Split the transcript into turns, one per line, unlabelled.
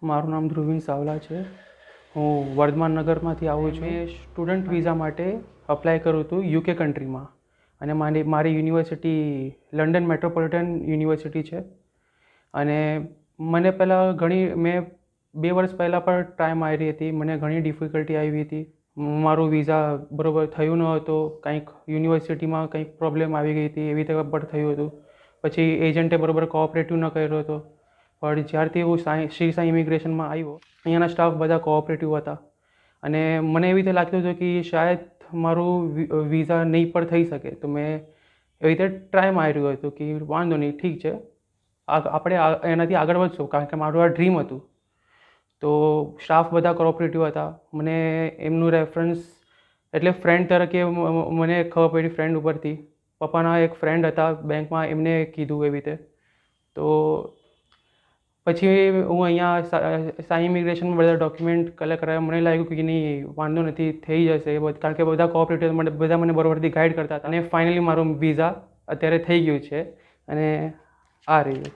મારું નામ ધ્રુવીન સાવલા છે. હું વર્ધમાન નગરમાંથી આવું છું. મેં સ્ટુડન્ટ વિઝા માટે અપ્લાય કર્યું હતું યુકે કન્ટ્રીમાં, અને મારી યુનિવર્સિટી લંડન મેટ્રોપોલિટન યુનિવર્સિટી છે. અને મને મેં 2 વર્ષ પહેલાં પણ ટ્રાય મારી હતી. મને ઘણી ડિફિકલ્ટી આવી હતી. મારું વિઝા બરાબર થયું ન હતું, કંઈક યુનિવર્સિટીમાં કંઈક પ્રોબ્લેમ આવી ગઈ હતી, એવી રીતે પણ થયું હતું. પછી એજન્ટે બરાબર કોઓપરેટિવ ન કર્યો હતો. પણ જ્યારથી હું શ્રી સાઈ ઇમિગ્રેશનમાં આવ્યો, અહીંયાના સ્ટાફ બધા કોઓપરેટિવ હતા. અને મને એવી રીતે લાગતું હતું કે શાયદ મારું વિઝા નહીં પણ થઈ શકે. તો મેં એવી રીતે ટ્રાય માર્યું હતું કે વાંધો નહીં, ઠીક છે, આપણે એનાથી આગળ વધશું, કારણ કે મારું આ ડ્રીમ હતું. તો સ્ટાફ બધા કોઓપરેટિવ હતા. મને એમનું રેફરન્સ એટલે ફ્રેન્ડ તરીકે મને ખબર પડી ફ્રેન્ડ ઉપરથી. પપ્પાના એક ફ્રેન્ડ હતા બેંકમાં, એમને કીધું એવી રીતે. તો પછી હું અહીંયા સાઈ ઇમિગ્રેશનમાં બધા ડોક્યુમેન્ટ કલેક્ટ કરાવ્યા. મને લાગ્યું કે નહીં, વાંધો નથી, થઈ જશે, કારણ કે બધા કોઓપરેટિવ બધા મને બરાબરથી ગાઈડ કરતા હતા. અને ફાઇનલી મારું વિઝા અત્યારે થઈ ગયું છે, અને આ રહ્યું.